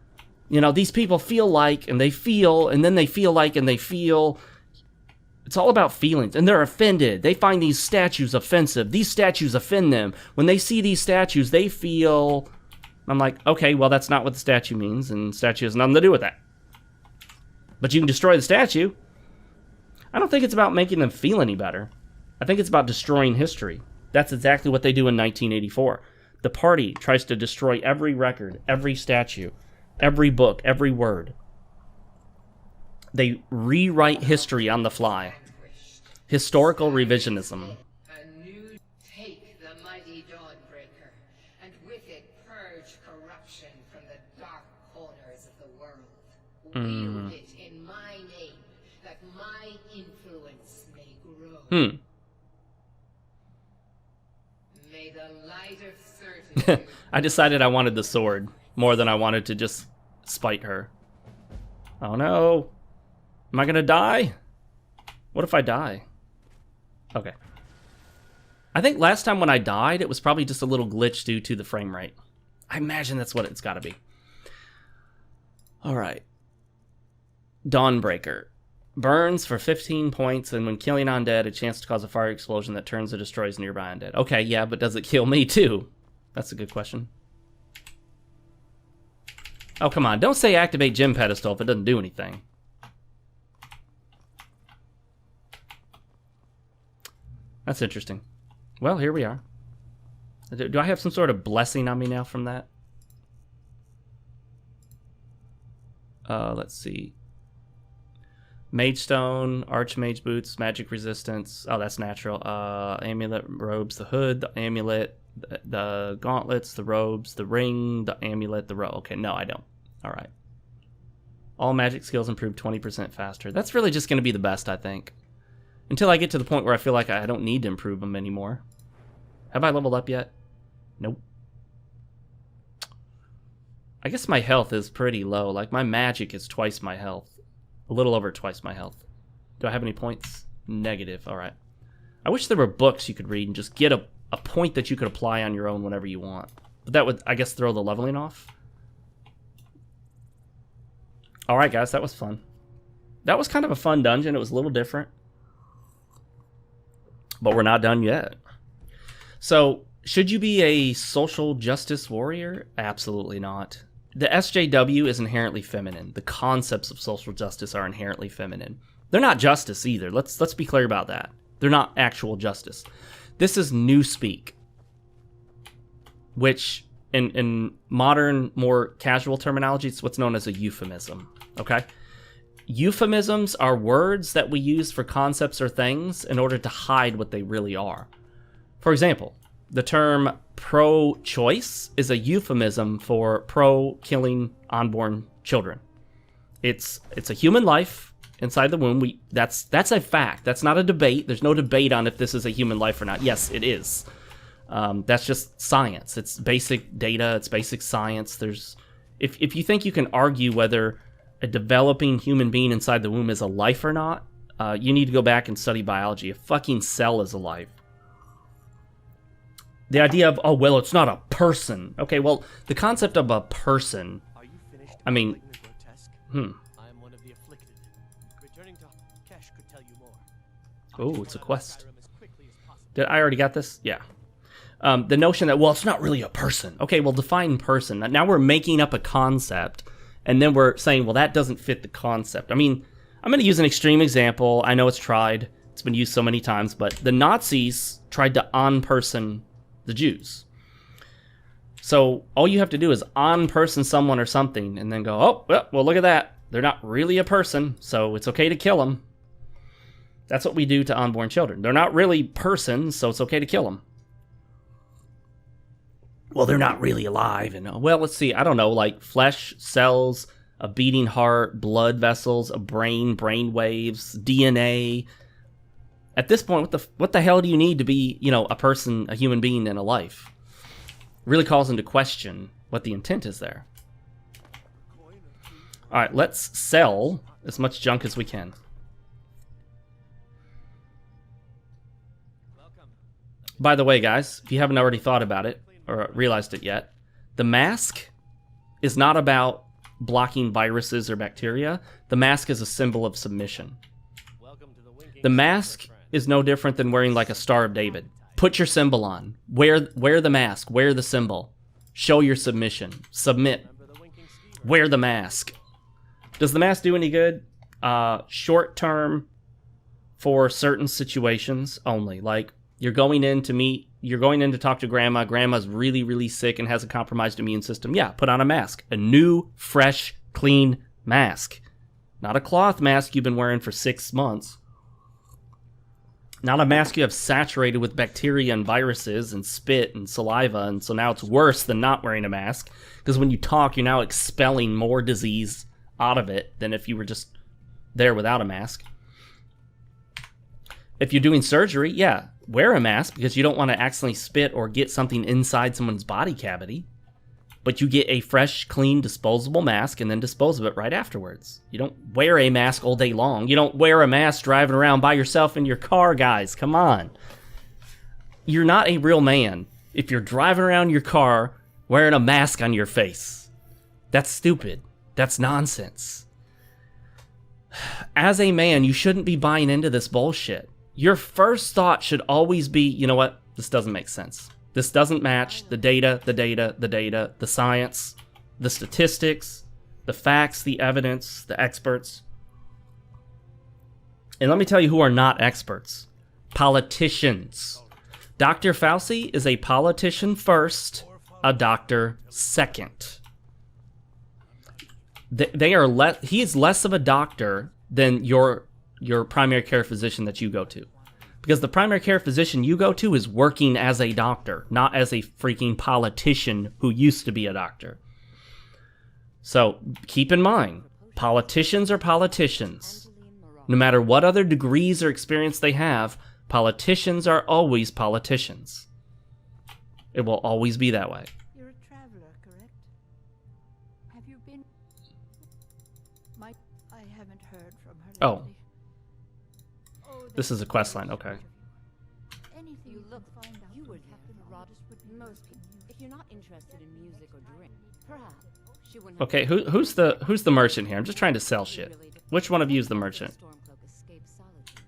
you know, these people feel like, and they feel, and then they feel like, and they feel. It's all about feelings, and they're offended. They find these statues offensive. These statues offend them. When they see these statues, they feel... I'm like, okay, well, that's not what the statue means, and statue has nothing to do with that. But you can destroy the statue. I don't think it's about making them feel any better. I think it's about destroying history. That's exactly what they do in 1984. The party tries to destroy every record, every statue, every book, every word. They rewrite history on the fly. Historical revisionism. Wield it in my name, that my influence may grow. May the light of certainty... I decided I wanted the sword more than I wanted to just spite her. Oh no. Am I gonna die? What if I die? Okay. I think last time when I died, it was probably just a little glitch due to the frame rate. I imagine that's what it's gotta be. Alright. Dawnbreaker. Burns for 15 points, and when killing undead, a chance to cause a fire explosion that turns or destroys nearby undead. Okay, yeah, but does it kill me too? That's a good question. Oh, come on. Don't say activate gym pedestal if it doesn't do anything. That's interesting. Well, here we are. Do I have some sort of blessing on me now from that? Let's see. Mage Stone, Archmage Boots, Magic Resistance. Oh, that's natural. Amulet, Robes, the Hood, the Amulet, the Gauntlets, the Robes, the Ring, the Amulet, the Robe. Okay, no, I don't. All right. All magic skills improve 20% faster. That's really just going to be the best, I think. Until I get to the point where I feel like I don't need to improve them anymore. Have I leveled up yet? Nope. I guess my health is pretty low. Like, my magic is twice my health. A little over twice my health. Do I have any points? Negative. All right. I wish there were books you could read and just get a point that you could apply on your own whenever you want. But that would, I guess, throw the leveling off. All right, guys. That was fun. That was kind of a fun dungeon. It was a little different. But we're not done yet. So, should you be a social justice warrior? Absolutely not. The SJW is inherently feminine. The concepts of social justice are inherently feminine. They're not justice either. Let's be clear about that. They're not actual justice. This is newspeak, which in modern, more casual terminology, it's what's known as a euphemism. Okay? Euphemisms are words that we use for concepts or things in order to hide what they really are. For example, the term pro-choice is a euphemism for pro-killing unborn children. It's a human life inside the womb. That's a fact. That's not a debate. There's no debate on if this is a human life or not. Yes, it is. That's just science. It's basic data. It's basic science. If you think you can argue whether a developing human being inside the womb is a life or not, you need to go back and study biology. A fucking cell is alive. The idea of, oh, well, it's not a person. Okay, well, the concept of a person, I mean, Oh, it's a quest. Did I already got this? Yeah. The notion that, well, it's not really a person. Okay, well, define person. Now we're making up a concept, and then we're saying, well, that doesn't fit the concept. I mean, I'm going to use an extreme example. I know it's tried. It's been used so many times, but the Nazis tried to on-person the Jews. So all you have to do is on-person someone or something and then go, oh, well, look at that. They're not really a person, so it's okay to kill them. That's what we do to unborn children. They're not really persons, so it's okay to kill them. Well, they're not really alive. And well, let's see. I don't know, like flesh, cells, a beating heart, blood vessels, a brain, brain waves, DNA. At this point, what the hell do you need to be, you know, a person, a human being in a life? Really calls into question what the intent is there. All right, let's sell as much junk as we can. By the way, guys, if you haven't already thought about it or realized it yet, the mask is not about blocking viruses or bacteria. The mask is a symbol of submission. The mask is no different than wearing like a Star of David. Put your symbol on. Wear the mask. Wear the symbol. Show your submission. Submit. Wear the mask. Does the mask do any good? Short term for certain situations only. Like you're going in to talk to grandma. Grandma's really, really sick and has a compromised immune system. Yeah, put on a mask. A new, fresh, clean mask. Not a cloth mask you've been wearing for 6 months. Not a mask you have saturated with bacteria and viruses and spit and saliva, and so now it's worse than not wearing a mask. Because when you talk, you're now expelling more disease out of it than if you were just there without a mask. If you're doing surgery, yeah, wear a mask because you don't want to accidentally spit or get something inside someone's body cavity. But you get a fresh, clean, disposable mask and then dispose of it right afterwards. You don't wear a mask all day long. You don't wear a mask driving around by yourself in your car, guys. Come on. You're not a real man if you're driving around your car wearing a mask on your face. That's stupid. That's nonsense. As a man, you shouldn't be buying into this bullshit. Your first thought should always be, you know what? This doesn't make sense. This doesn't match the data, the science, the statistics, the facts, the evidence, the experts. And let me tell you who are not experts. Politicians. Dr. Fauci is a politician first, a doctor second. He is less of a doctor than your primary care physician that you go to. Because the primary care physician you go to is working as a doctor, not as a freaking politician who used to be a doctor. So keep in mind, politicians are politicians. No matter what other degrees or experience they have, politicians are always politicians. It will always be that way. You're a traveler, correct? Have you been... I haven't heard from her Oh. lately. This is a quest line, okay. Anything you look, find out. You would have to rob most people. If you're not interested in music or drink, perhaps she wouldn't have Okay, who's the merchant here? I'm just trying to sell shit. Which one of you is the merchant? Stormcloak escape solitude.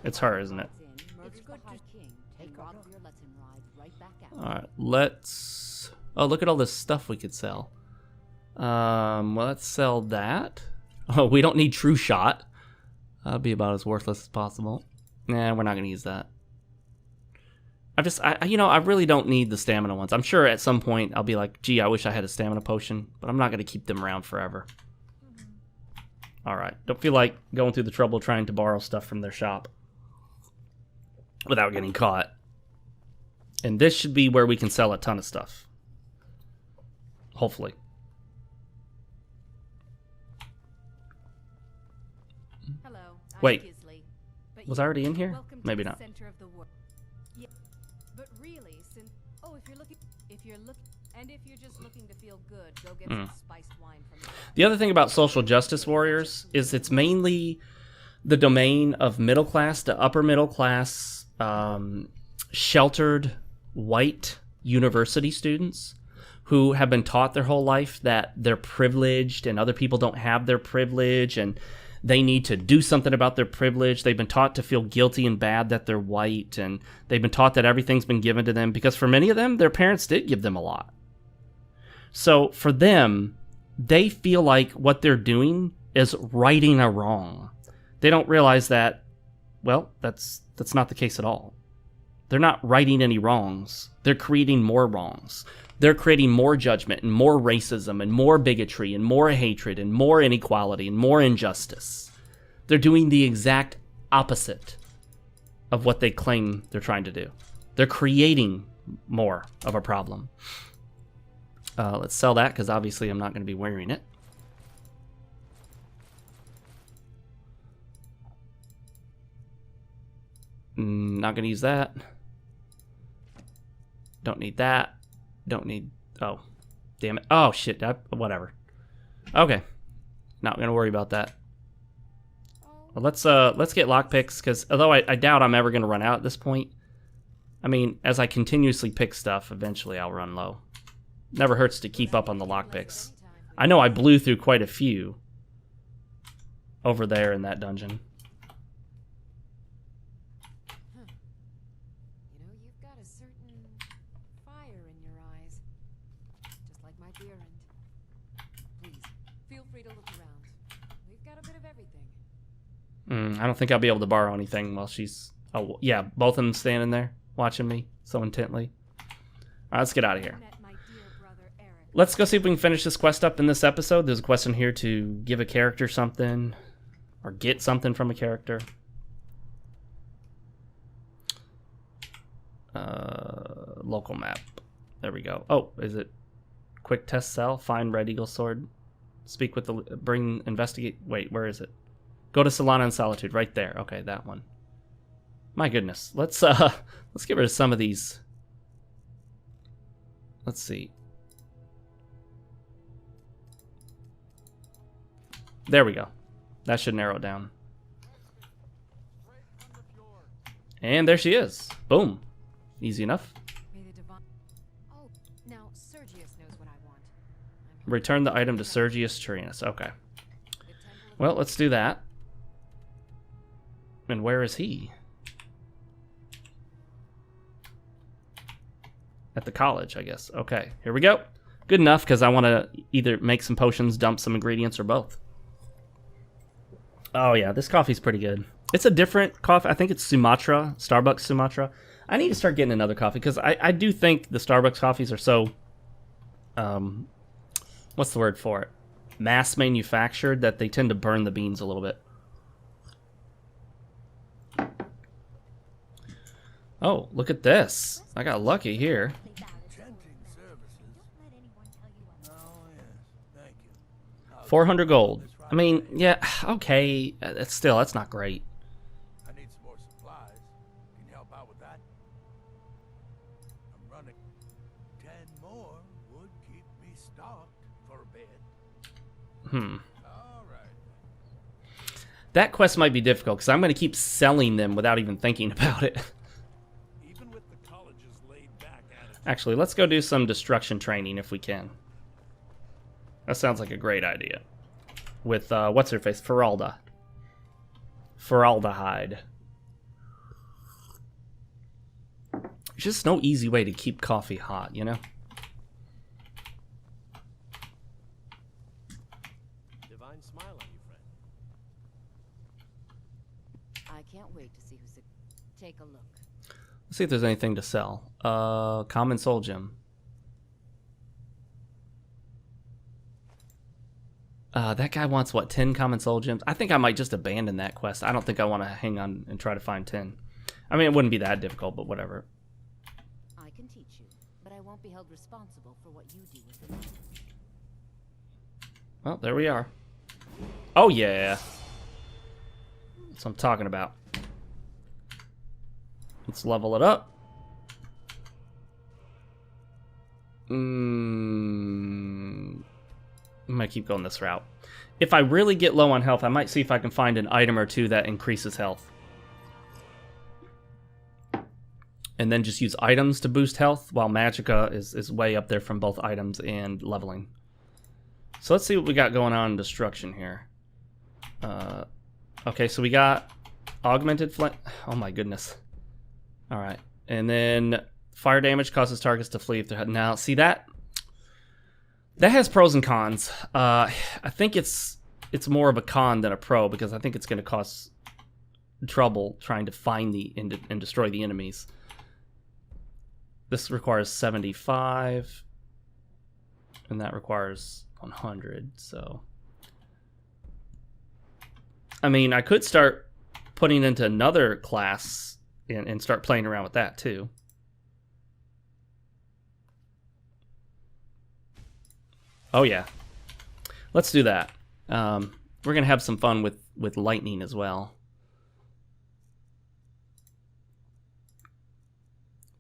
It's her, isn't it? It's good to king. Take Rob your let him ride right back out. Alright, let's... Oh, look at all this stuff we could sell. Well, let's sell that. Oh, we don't need True Shot. That'll be about as worthless as possible. Nah, we're not going to use that. I really don't need the stamina ones. I'm sure at some point I'll be like, gee, I wish I had a stamina potion, but I'm not going to keep them around forever. Alright, don't feel like going through the trouble trying to borrow stuff from their shop without getting caught. And this should be where we can sell a ton of stuff. Hopefully. Hello. I'm Wait. Gisley, but Was you- I already in here? welcome to Maybe the not. Center of the world. Yeah, but really, since if you're just looking to feel good, go get some spiced wine from the The other thing about social justice warriors is it's mainly the domain of middle class to upper middle class, sheltered white university students who have been taught their whole life that they're privileged and other people don't have their privilege and they need to do something about their privilege. They've been taught to feel guilty and bad that they're white, and they've been taught that everything's been given to them because for many of them, their parents did give them a lot. So for them, they feel like what they're doing is righting a wrong. They don't realize that, well, that's not the case at all. They're not righting any wrongs. They're creating more wrongs. They're creating more judgment and more racism and more bigotry and more hatred and more inequality and more injustice. They're doing the exact opposite of what they claim they're trying to do. They're creating more of a problem. Let's sell that because obviously I'm not going to be wearing it. Not going to use that. Don't need that. Don't need... Oh, damn it. Oh, shit. Whatever. Okay. Not going to worry about that. Well, let's get lockpicks, because although I doubt I'm ever going to run out at this point, I mean, as I continuously pick stuff, eventually I'll run low. Never hurts to keep up on the lockpicks. I know I blew through quite a few over there in that dungeon. You know, you've got a certain fire in your eyes, just like my dear end. Please, feel free to look around. We've got a bit of everything. I don't think I'll be able to borrow anything while she's... Oh, yeah, both of them standing there, watching me so intently. All right, let's get out of here. Let's go see if we can finish this quest up in this episode. There's a quest in here to give a character something, or get something from a character. Local map. There we go. Oh, is it quick test cell? Find Red Eagle Sword. Speak with the... Bring... Investigate... Wait, where is it? Go to Solana and Solitude. Right there. Okay, that one. My goodness. Let's get rid of some of these. Let's see. There we go. That should narrow it down. And there she is. Boom. Easy enough. Oh, now Sergius knows what I want. Return the item to Sergius Turinus. Okay. Well, let's do that. And where is he? At the college, I guess. Okay, here we go. Good enough, because I want to either make some potions, dump some ingredients, or both. Oh yeah, this coffee's pretty good. It's a different coffee. I think it's Sumatra, Starbucks Sumatra. I need to start getting another coffee, because I do think the Starbucks coffees are so... what's the word for it? Mass manufactured, that they tend to burn the beans a little bit. Oh, look at this. I got lucky here. 400 gold. I mean, yeah, okay. That's not great. I need some more supplies. Can you help out with that? I'm running 10 more would keep me stocked for a bit. All right. That quest might be difficult because I'm going to keep selling them without even thinking about it. Even with the college's laid back attitude. Actually, let's go do some destruction training if we can. That sounds like a great idea. With, what's her face? Feralda. Feraldehyde. There's just no easy way to keep coffee hot, you know? Divine smile on you, friend. I can't wait to see who's... Take a look. Let's see if there's anything to sell. Common soul gem. That guy wants, what, 10 common soul gems? I think I might just abandon that quest. I don't think I want to hang on and try to find 10. I mean, it wouldn't be that difficult, but whatever. I can teach you, but I won't be held responsible for what you do with the knowledge. Well, there we are. Oh, yeah. That's what I'm talking about. Let's level it up. I'm going to keep going this route. If I really get low on health, I might see if I can find an item or two that increases health. And then just use items to boost health, while Magicka is way up there from both items and leveling. So let's see what we got going on in destruction here. Okay, so we got augmented flame. Oh my goodness. Alright. And then fire damage causes targets to flee if they're... Now, see that? That has pros and cons. I think it's it's more of a con than a pro because I think it's going to cost trouble trying to find and destroy the enemies. This requires 75, and that requires 100. So, I mean, I could start putting into another class and start playing around with that too. Oh yeah, let's do that. We're gonna have some fun with lightning as well.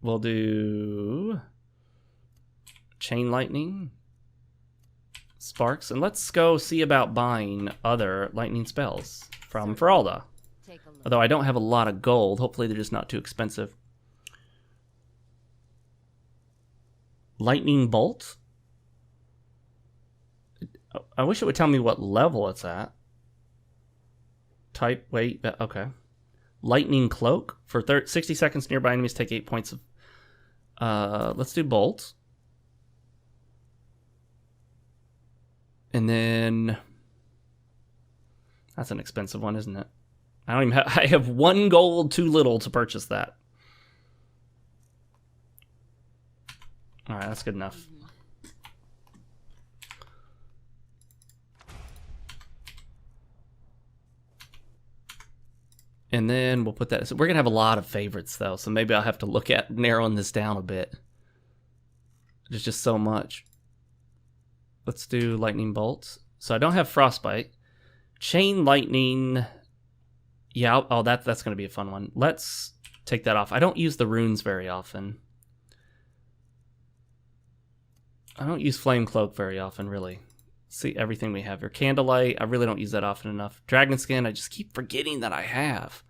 We'll do chain lightning, sparks, and let's go see about buying other lightning spells from Feralda. Although I don't have a lot of gold, hopefully they're just not too expensive. Lightning bolt. I wish it would tell me what level it's at. Type, wait, okay. Lightning cloak. For 60 seconds, nearby enemies take 8 points of... let's do bolt. And then... That's an expensive one, isn't it? I don't even have... I have 1 gold too little to purchase that. Alright, that's good enough. And then we'll put that... So we're going to have a lot of favorites, though. So maybe I'll have to look at narrowing this down a bit. There's just so much. Let's do lightning bolts. So I don't have frostbite. Chain lightning... Yeah, oh, that's going to be a fun one. Let's take that off. I don't use the runes very often. I don't use flame cloak very often, really. See everything we have here. Candlelight, I really don't use that often enough. Dragon skin, I just keep forgetting that I have.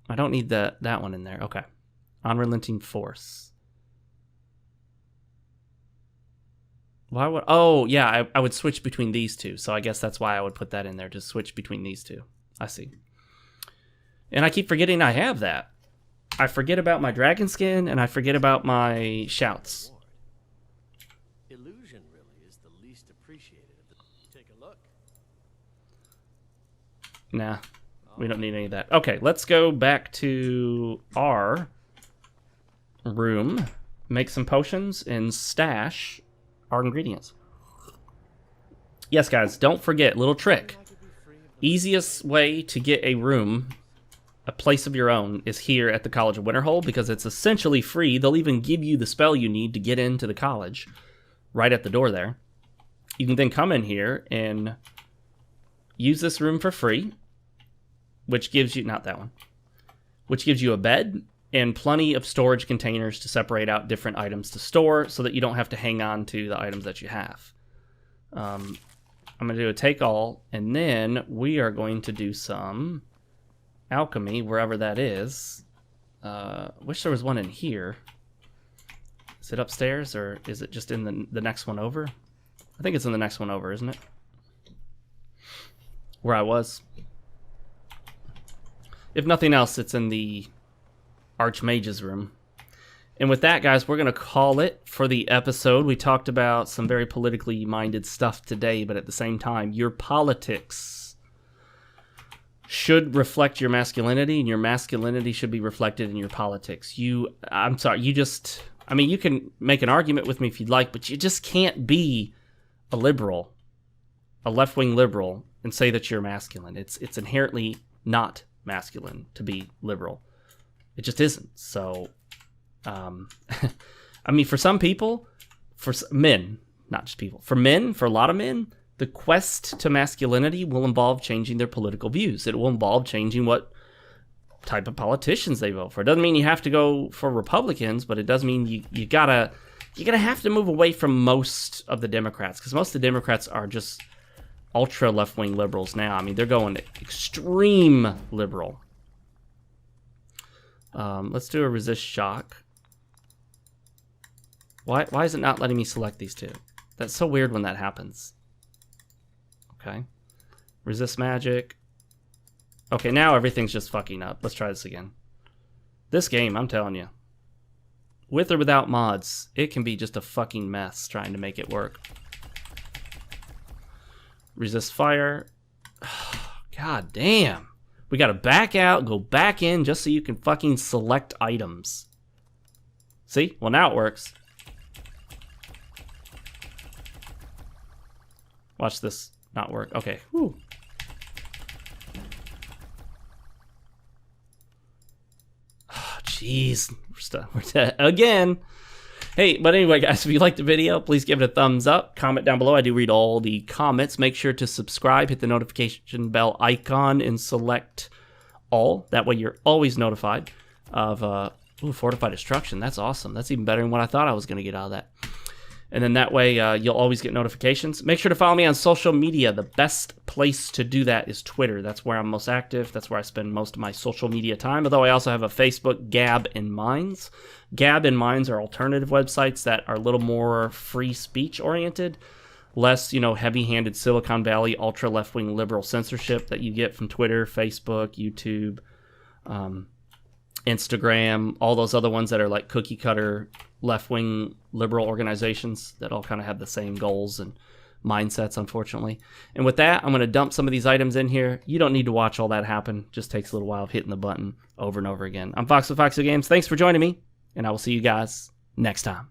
I don't need that one in there. Okay. Unrelenting force. Why would... Oh, yeah, I would switch between these two. So I guess that's why I would put that in there. Just switch between these two. I see. And I keep forgetting I have that. I forget about my dragon skin, and I forget about my shouts. Illusion really is the least appreciated. Take a look. Nah, we don't need any of that. Okay, let's go back to our room, make some potions, and stash our ingredients. Yes, guys, don't forget, little trick. Easiest way to get a room, a place of your own, is here at the College of Winterhold because it's essentially free. They'll even give you the spell you need to get into the college right at the door there. You can then come in here and use this room for free, which gives you, not that one, which gives you a bed and plenty of storage containers to separate out different items to store so that you don't have to hang on to the items that you have. I'm going to do a take all, and then we are going to do some alchemy, wherever that is. Wish there was one in here. Is it upstairs, or is it just in the next one over? I think it's in the next one over, isn't it? Where I was. If nothing else, it's in the Archmage's room. And with that, guys, we're going to call it for the episode. We talked about some very politically minded stuff today, but at the same time, your politics should reflect your masculinity, and your masculinity should be reflected in your politics. I'm sorry, I mean, you can make an argument with me if you'd like, but you just can't be a liberal, a left-wing liberal, and say that you're masculine. It's inherently not masculine to be liberal. It just isn't. So, I mean, for some people, for men, not just people, for men, for a lot of men, the quest to masculinity will involve changing their political views. It will involve changing what type of politicians they vote for. It doesn't mean you have to go for Republicans, but it does mean you gotta have to move away from most of the Democrats, because most of the Democrats are just ultra left-wing liberals now. I mean, they're going extreme liberal. Let's do a resist shock. Why is it not letting me select these two? That's so weird when that happens. Okay. Resist magic. Okay, now everything's just fucking up. Let's try this again. This game, I'm telling you, with or without mods, it can be just a fucking mess trying to make it work. Resist fire. God damn. We gotta back out, go back in just so you can fucking select items. See? Well, now it works. Watch this not work. Okay. Whew. Oh, jeez. We're dead again. Hey, but anyway, guys, if you liked the video, please give it a thumbs up. Comment down below. I do read all the comments. Make sure to subscribe, hit the notification bell icon, and select all. That way you're always notified of fortified destruction. That's awesome. That's even better than what I thought I was going to get out of that. And then that way you'll always get notifications. Make sure to follow me on social media. The best place to do that is Twitter. That's where I'm most active. That's where I spend most of my social media time. Although I also have a Facebook, Gab, and Minds. Gab and Minds are alternative websites that are a little more free speech oriented. Less, heavy-handed Silicon Valley, ultra left-wing liberal censorship that you get from Twitter, Facebook, YouTube, Instagram, all those other ones that are like cookie cutter left-wing liberal organizations that all kind of have the same goals and mindsets, unfortunately. And with that, I'm going to dump some of these items in here. You don't need to watch all that happen. Just takes a little while of hitting the button over and over again. I'm Fox with FoxeoGames. Thanks for joining me, and I will see you guys next time.